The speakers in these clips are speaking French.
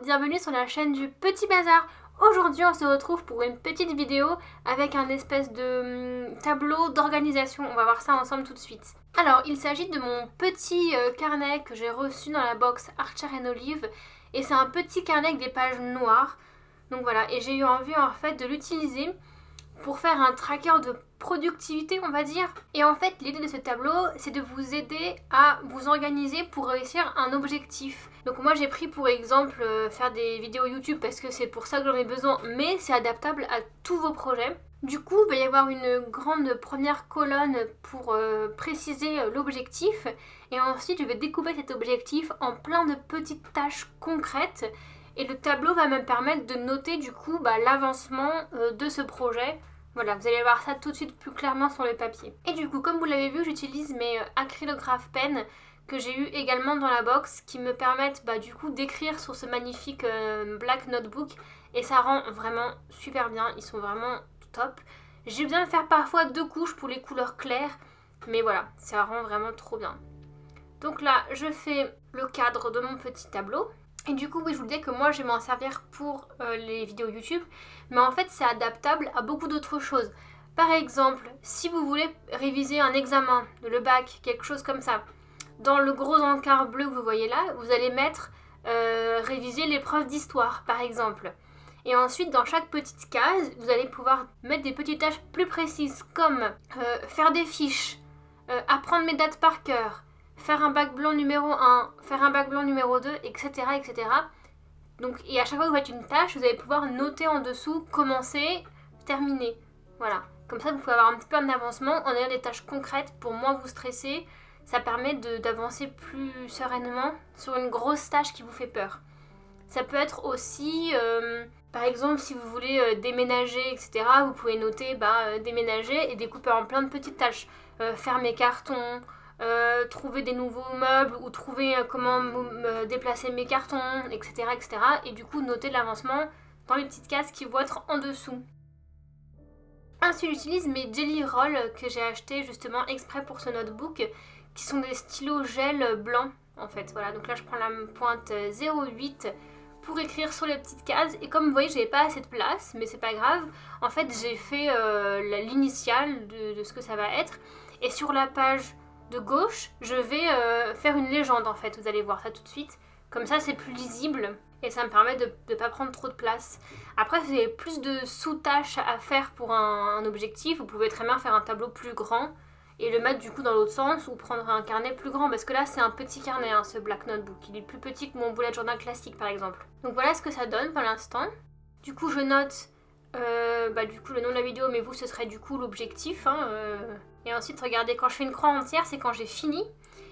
bienvenue sur la chaîne du Petit Bazar. Aujourd'hui on se retrouve pour une petite vidéo avec un espèce de tableau d'organisation. On va voir ça ensemble tout de suite. Alors il s'agit de mon petit carnet que j'ai reçu dans la box Archer & Olive. Et c'est un petit carnet avec des pages noires. Donc voilà, et j'ai eu envie en fait de l'utiliser pour faire un tracker de productivité, on va dire. Et en fait, l'idée de ce tableau, c'est de vous aider à vous organiser pour réussir un objectif. Donc moi, j'ai pris pour exemple faire des vidéos YouTube parce que c'est pour ça que j'en ai besoin, mais c'est adaptable à tous vos projets. Du coup, il va y avoir une grande première colonne pour préciser l'objectif. Et ensuite, je vais découper cet objectif en plein de petites tâches concrètes. Et le tableau va me permettre de noter du coup l'avancement de ce projet. Voilà, vous allez voir ça tout de suite plus clairement sur le papier. Et du coup, comme vous l'avez vu, j'utilise mes acrylographes pen que j'ai eu également dans la box qui me permettent du coup d'écrire sur ce magnifique black notebook. Et ça rend vraiment super bien, ils sont vraiment top. J'ai besoin de faire parfois 2 couches pour les couleurs claires, mais voilà, ça rend vraiment trop bien. Donc là, je fais le cadre de mon petit tableau. Et du coup, oui, je vous disais que moi, je vais m'en servir pour les vidéos YouTube. Mais en fait, c'est adaptable à beaucoup d'autres choses. Par exemple, si vous voulez réviser un examen, le bac, quelque chose comme ça, dans le gros encart bleu que vous voyez là, vous allez mettre réviser l'épreuve d'histoire, par exemple. Et ensuite, dans chaque petite case, vous allez pouvoir mettre des petites tâches plus précises, comme faire des fiches, apprendre mes dates par cœur, faire un bac blanc numéro 1, faire un bac blanc numéro 2, etc. etc. Donc, et à chaque fois que vous faites une tâche, vous allez pouvoir noter en dessous, commencer, terminer. Voilà. Comme ça, vous pouvez avoir un petit peu un avancement en ayant des tâches concrètes pour moins vous stresser. Ça permet d'avancer plus sereinement sur une grosse tâche qui vous fait peur. Ça peut être aussi, par exemple, si vous voulez déménager, etc., vous pouvez noter déménager et découper en plein de petites tâches. Faire mes cartons, trouver des nouveaux meubles ou trouver comment déplacer mes cartons, etc., etc. Et du coup, noter l'avancement dans les petites cases qui vont être en dessous. Ensuite, j'utilise mes Jelly Roll que j'ai acheté justement exprès pour ce notebook, qui sont des stylos gel blancs en fait. Voilà, donc là je prends la pointe 0,8 pour écrire sur les petites cases. Et comme vous voyez, j'avais pas assez de place, mais c'est pas grave. En fait, j'ai fait l'initiale de ce que ça va être. Et sur la page de gauche, je vais faire une légende en fait. Vous allez voir ça tout de suite. Comme ça, c'est plus lisible et ça me permet de ne pas prendre trop de place. Après, si vous avez plus de sous-tâches à faire pour un objectif, vous pouvez très bien faire un tableau plus grand et le mettre du coup dans l'autre sens ou prendre un carnet plus grand, parce que là c'est un petit carnet ce Black Notebook, il est plus petit que mon bullet journal classique par exemple. Donc voilà ce que ça donne pour l'instant. Du coup je note du coup le nom de la vidéo, mais vous ce serait du coup l'objectif et ensuite regardez, quand je fais une croix entière c'est quand j'ai fini,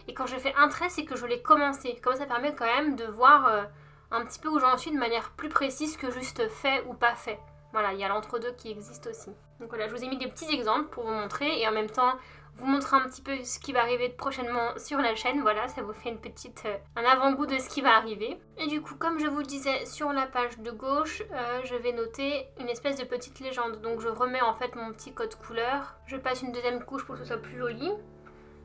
et quand je fais un trait c'est que je l'ai commencé. Comme ça permet quand même de voir un petit peu où j'en suis de manière plus précise que juste fait ou pas fait. Voilà, il y a l'entre-deux qui existe aussi. Donc voilà, je vous ai mis des petits exemples pour vous montrer et en même temps vous montrer un petit peu ce qui va arriver prochainement sur la chaîne. Voilà, ça vous fait un avant-goût de ce qui va arriver. Et du coup, comme je vous le disais, sur la page de gauche, je vais noter une espèce de petite légende. Donc je remets en fait mon petit code couleur. Je passe une deuxième couche pour que ce soit plus joli.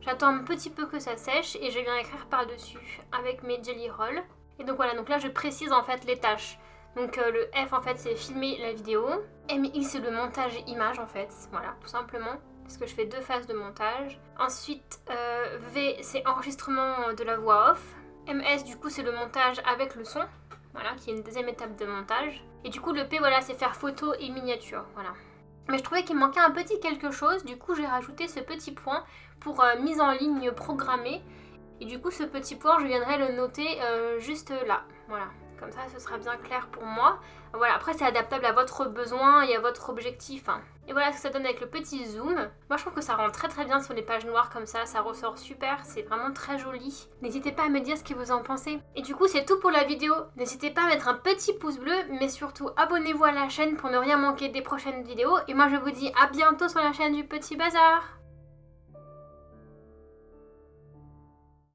J'attends un petit peu que ça sèche et je viens écrire par-dessus avec mes Jelly Roll. Et donc voilà, donc là je précise en fait les tâches. Donc le F en fait c'est filmer la vidéo. MI c'est le montage image en fait, voilà, tout simplement. Parce que je fais 2 phases de montage. Ensuite, V, c'est enregistrement de la voix off. MS, du coup, c'est le montage avec le son. Voilà, qui est une deuxième étape de montage. Et du coup, le P, voilà, c'est faire photo et miniature. Voilà. Mais je trouvais qu'il manquait un petit quelque chose. Du coup, j'ai rajouté ce petit point pour mise en ligne programmée. Et du coup, ce petit point, je viendrai le noter juste là. Voilà. Comme ça, ce sera bien clair pour moi. Voilà, après, c'est adaptable à votre besoin et à votre objectif. Et voilà ce que ça donne avec le petit zoom. Moi, je trouve que ça rend très très bien sur les pages noires comme ça ressort super, c'est vraiment très joli. N'hésitez pas à me dire ce que vous en pensez. Et du coup, c'est tout pour la vidéo. N'hésitez pas à mettre un petit pouce bleu, mais surtout, abonnez-vous à la chaîne pour ne rien manquer des prochaines vidéos. Et moi, je vous dis à bientôt sur la chaîne du Petit Bazar.